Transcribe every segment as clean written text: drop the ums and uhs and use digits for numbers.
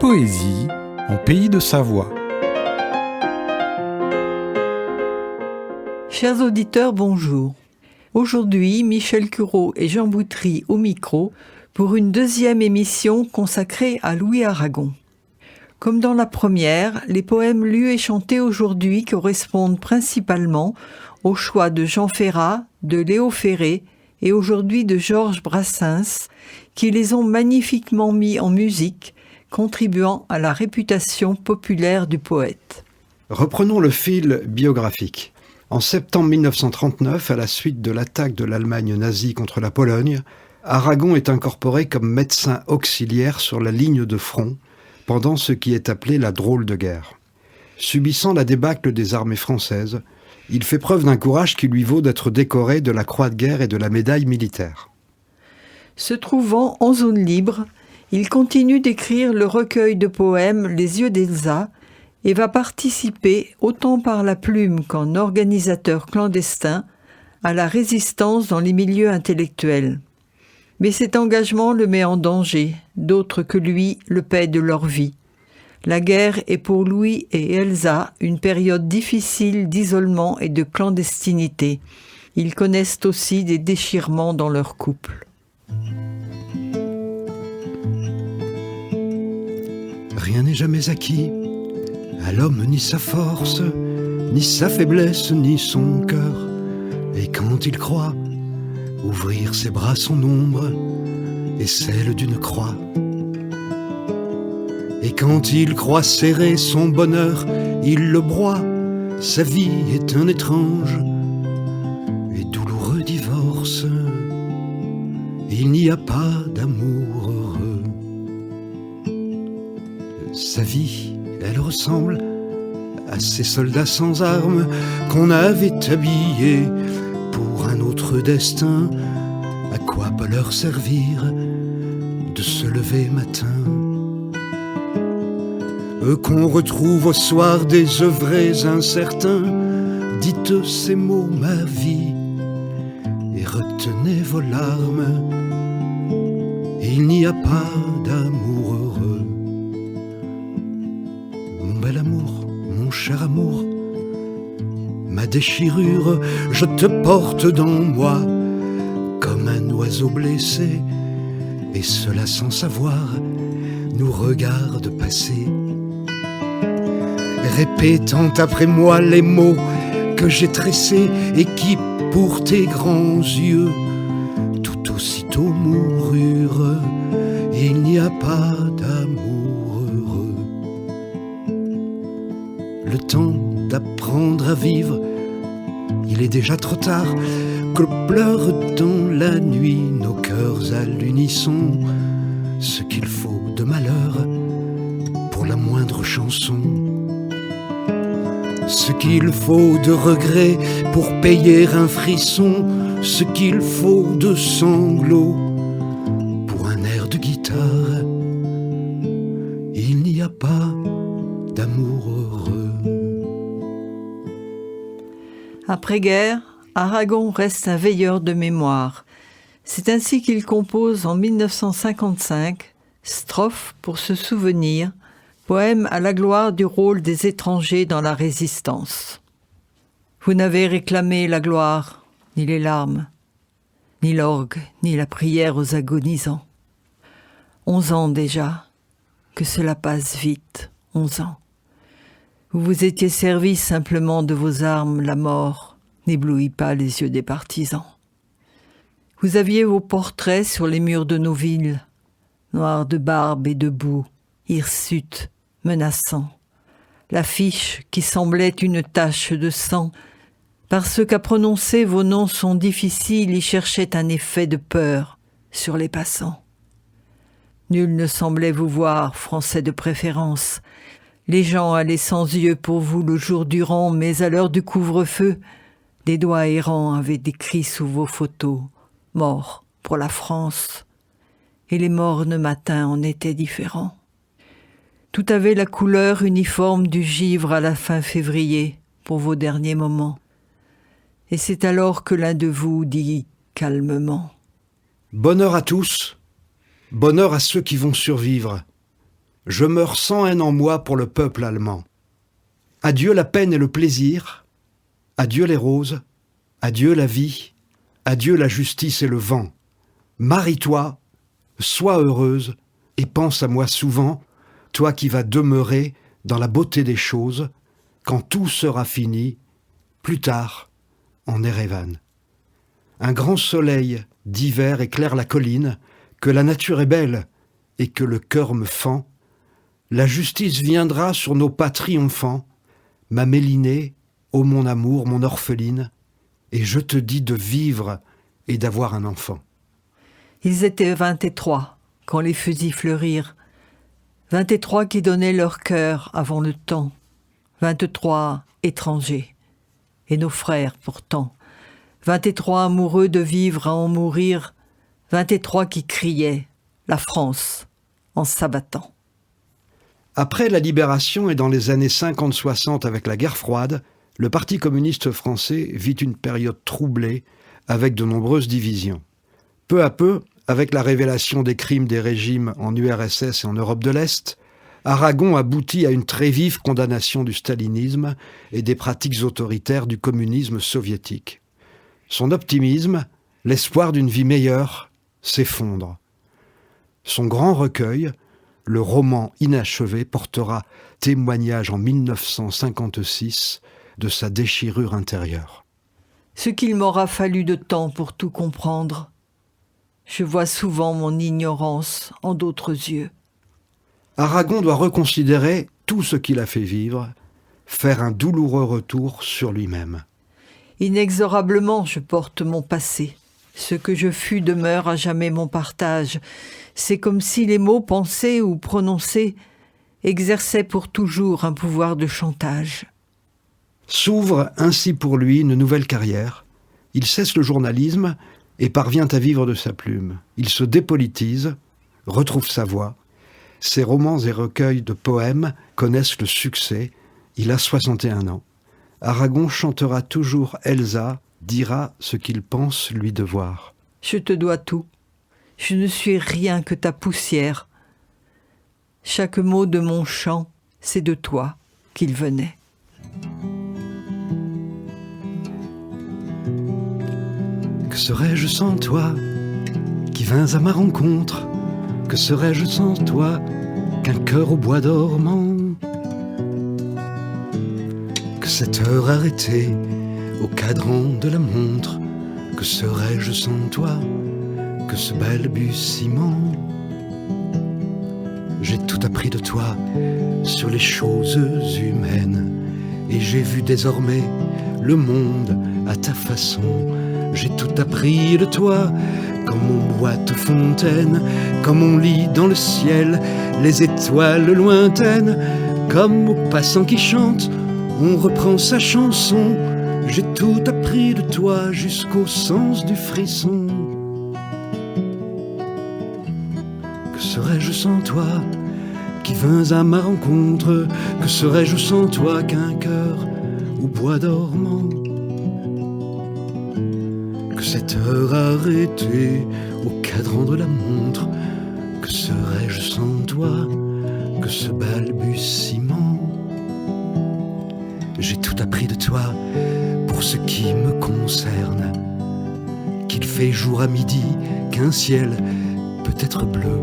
poésie en pays de Savoie. Chers auditeurs, bonjour. Aujourd'hui, Michel Cureau et Jean Boutry au micro pour une deuxième émission consacrée à Louis Aragon. Comme dans la première, les poèmes lus et chantés aujourd'hui correspondent principalement au choix de Jean Ferrat, de Léo Ferré et aujourd'hui de Georges Brassens, qui les ont magnifiquement mis en musique, contribuant à la réputation populaire du poète. Reprenons le fil biographique. En septembre 1939, à la suite de l'attaque de l'Allemagne nazie contre la Pologne, Aragon est incorporé comme médecin auxiliaire sur la ligne de front pendant ce qui est appelé la drôle de guerre. Subissant la débâcle des armées françaises, il fait preuve d'un courage qui lui vaut d'être décoré de la Croix de guerre et de la médaille militaire. Se trouvant en zone libre, il continue d'écrire le recueil de poèmes Les yeux d'Elsa et va participer, autant par la plume qu'en organisateur clandestin, à la résistance dans les milieux intellectuels. Mais cet engagement le met en danger, d'autres que lui le paient de leur vie. La guerre est pour Louis et Elsa une période difficile d'isolement et de clandestinité. Ils connaissent aussi des déchirements dans leur couple. Rien n'est jamais acquis, à l'homme ni sa force, ni sa faiblesse, ni son cœur. Et quand il croit ouvrir ses bras son ombre et celle d'une croix, et quand il croit serrer son bonheur, il le broie. Sa vie est un étrange et douloureux divorce. Il n'y a pas d'amour heureux. Sa vie, elle ressemble à ces soldats sans armes qu'on avait habillés pour un autre destin. À quoi peut leur servir de se lever matin? Eux qu'on retrouve au soir désœuvrés incertains, dites ces mots, ma vie, et retenez vos larmes. Il n'y a pas d'amour heureux. Mon bel amour, mon cher amour, ma déchirure, je te porte dans moi comme un oiseau blessé, et cela sans savoir nous regarde passer, répétant après moi les mots que j'ai tressés et qui, pour tes grands yeux, tout aussitôt moururent. Il n'y a pas d'amour heureux. Le temps d'apprendre à vivre, il est déjà trop tard, que pleurent dans la nuit nos cœurs à l'unisson, ce qu'il faut de malheur pour la moindre chanson, ce qu'il faut de regret pour payer un frisson, ce qu'il faut de sanglots pour un air de guitare. Il n'y a pas d'amour heureux. Après-guerre, Aragon reste un veilleur de mémoire. C'est ainsi qu'il compose en 1955 Strophes pour se souvenir, poème à la gloire du rôle des étrangers dans la résistance. Vous n'avez réclamé la gloire, ni les larmes, ni l'orgue, ni la prière aux agonisants. 11 ans déjà, que cela passe vite, 11 ans. Vous vous étiez servi simplement de vos armes, la mort n'éblouit pas les yeux des partisans. Vous aviez vos portraits sur les murs de nos villes, noirs de barbe et de boue, hirsutes, menaçants. L'affiche qui semblait une tache de sang, parce qu'à prononcer vos noms sont difficiles, y cherchait un effet de peur sur les passants. Nul ne semblait vous voir, Français de préférence. Les gens allaient sans yeux pour vous le jour durant, mais à l'heure du couvre-feu, des doigts errants avaient décrit sous vos photos « Mort pour la France ». Et les mornes matins en étaient différents. Tout avait la couleur uniforme du givre à la fin février pour vos derniers moments. Et c'est alors que l'un de vous dit calmement « Bonheur à tous, bonheur à ceux qui vont survivre. Je meurs sans haine en moi pour le peuple allemand. Adieu la peine et le plaisir, adieu les roses, adieu la vie, adieu la justice et le vent. Marie-toi, sois heureuse et pense à moi souvent, toi qui vas demeurer dans la beauté des choses, quand tout sera fini, plus tard, en Erevan. Un grand soleil d'hiver éclaire la colline, que la nature est belle et que le cœur me fend. La justice viendra sur nos pas triomphants, ma Mélinée, ô mon amour, mon orpheline, et je te dis de vivre et d'avoir un enfant. Ils étaient 23 quand les fusils fleurirent, 23 qui donnaient leur cœur avant le temps, 23 étrangers, et nos frères pourtant, 23 amoureux de vivre à en mourir, 23 qui criaient la France en s'abattant. Après la Libération et dans les années 50-60 avec la guerre froide, le Parti communiste français vit une période troublée avec de nombreuses divisions. Peu à peu, avec la révélation des crimes des régimes en URSS et en Europe de l'Est, Aragon aboutit à une très vive condamnation du stalinisme et des pratiques autoritaires du communisme soviétique. Son optimisme, l'espoir d'une vie meilleure, s'effondre. Son grand recueil, le roman inachevé, portera témoignage en 1956 de sa déchirure intérieure. Ce qu'il m'aura fallu de temps pour tout comprendre, je vois souvent mon ignorance en d'autres yeux. Aragon doit reconsidérer tout ce qu'il a fait vivre, faire un douloureux retour sur lui-même. Inexorablement, je porte mon passé. Ce que je fus demeure à jamais mon partage. C'est comme si les mots pensés ou prononcés exerçaient pour toujours un pouvoir de chantage. S'ouvre ainsi pour lui une nouvelle carrière. Il cesse le journalisme et parvient à vivre de sa plume. Il se dépolitise, retrouve sa voix. Ses romans et recueils de poèmes connaissent le succès. Il a 61 ans. Aragon chantera toujours Elsa, dira ce qu'il pense lui devoir. Je te dois tout. Je ne suis rien que ta poussière. Chaque mot de mon chant, c'est de toi qu'il venait. Que serais-je sans toi, qui vins à ma rencontre? Que serais-je sans toi, qu'un cœur au bois dormant? Que cette heure arrêtée au cadran de la montre, que serais-je sans toi, que ce balbutiement? J'ai tout appris de toi sur les choses humaines, et j'ai vu désormais le monde à ta façon. J'ai tout appris de toi, comme on boit aux fontaines, comme on lit dans le ciel les étoiles lointaines, comme au passant qui chante, on reprend sa chanson. J'ai tout appris de toi jusqu'au sens du frisson. Que serais-je sans toi, qui vins à ma rencontre? Que serais-je sans toi qu'un cœur au bois dormant? Que cette heure arrêtée au cadran de la montre, que serais-je sans toi, que ce balbutiement? J'ai tout appris de toi pour ce qui me concerne, qu'il fait jour à midi, qu'un ciel peut être bleu,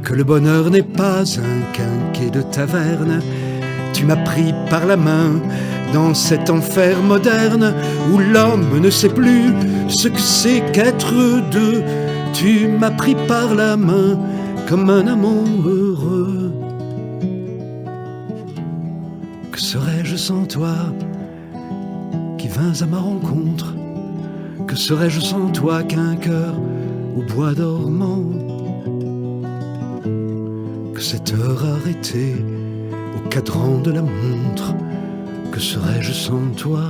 que le bonheur n'est pas un quinquet de taverne. Tu m'as pris par la main dans cet enfer moderne où l'homme ne sait plus ce que c'est qu'être deux. Tu m'as pris par la main comme un amant heureux. Que serais-je sans toi, qui vins à ma rencontre? Que serais-je sans toi qu'un cœur au bois dormant? Que cette heure arrêtée au cadran de la montre, que serais-je sans toi,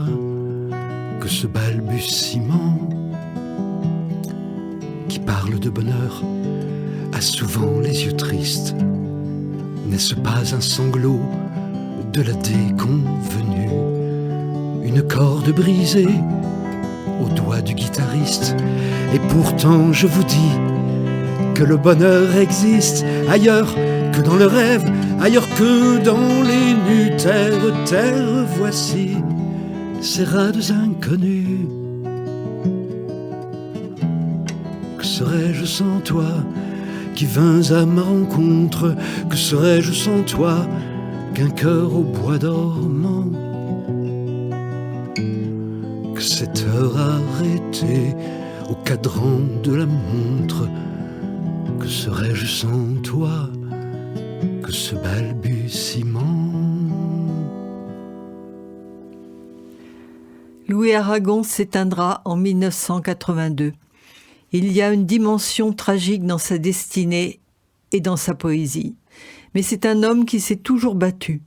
que ce balbutiement qui parle de bonheur a souvent les yeux tristes? N'est-ce pas un sanglot de la déconvenue, une corde brisée au doigt du guitariste? Et pourtant je vous dis que le bonheur existe ailleurs que dans le rêve, ailleurs que dans les nues terre, voici ces rades inconnus. Que serais-je sans toi qui vins à ma rencontre? Que serais-je sans toi qu'un cœur au bois dormant? Que cette heure arrêtée au cadran de la montre? Que serais-je sans toi que ce balbutiement? Louis Aragon s'éteindra en 1982. Il y a une dimension tragique dans sa destinée et dans sa poésie. Mais c'est un homme qui s'est toujours battu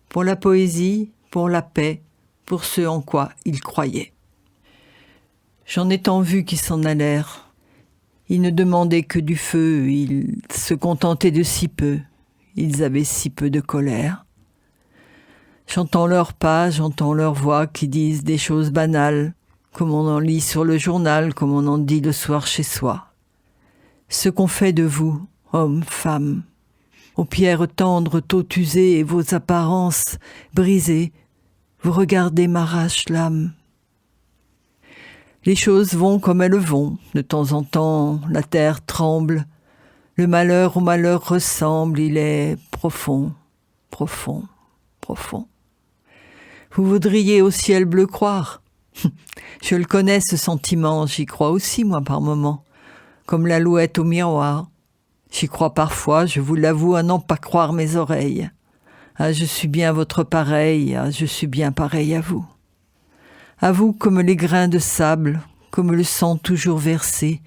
pour la poésie, pour la paix, pour ce en quoi il croyait. J'en ai tant vu qui s'en allèrent. Ils ne demandaient que du feu, ils se contentaient de si peu. Ils avaient si peu de colère. J'entends leurs pas, j'entends leurs voix qui disent des choses banales, comme on en lit sur le journal, comme on en dit le soir chez soi. Ce qu'on fait de vous, hommes, femmes, aux pierres tendres, tôt usées et vos apparences brisées, vous regardez m'arrache l'âme. Les choses vont comme elles vont, de temps en temps la terre tremble, le malheur au malheur ressemble, il est profond, profond, profond. Vous voudriez au ciel bleu croire. Je le connais ce sentiment, j'y crois aussi moi par moments, comme l'alouette au miroir. J'y crois parfois, je vous l'avoue, à n'en pas croire mes oreilles. Ah, je suis bien votre pareil, ah, je suis bien pareil à vous. À vous comme les grains de sable, comme le sang toujours versé,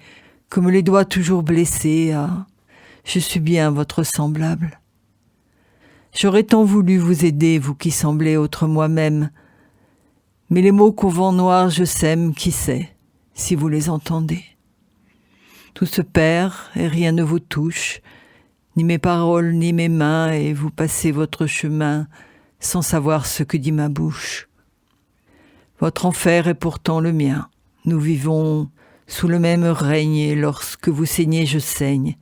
comme les doigts toujours blessés, ah, je suis bien votre semblable. J'aurais tant voulu vous aider, vous qui semblez autre moi-même, mais les mots qu'au vent noir je sème, qui sait, si vous les entendez. Tout se perd et rien ne vous touche, ni mes paroles ni mes mains, et vous passez votre chemin sans savoir ce que dit ma bouche. Votre enfer est pourtant le mien. Nous vivons sous le même règne, et lorsque vous saignez, je saigne,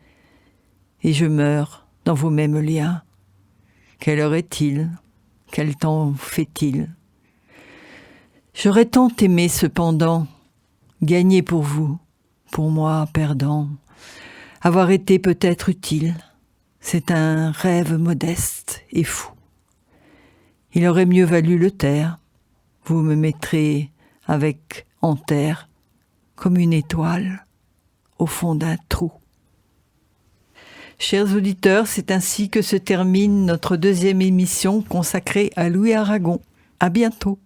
et je meurs dans vos mêmes liens. Quelle heure est-il? Quel temps fait-il? J'aurais tant aimé cependant gagner pour vous, pour moi perdant, avoir été peut-être utile. C'est un rêve modeste et fou. Il aurait mieux valu le taire. Vous me mettrez avec en terre, comme une étoile, au fond d'un trou. Chers auditeurs, c'est ainsi que se termine notre deuxième émission consacrée à Louis Aragon. À bientôt.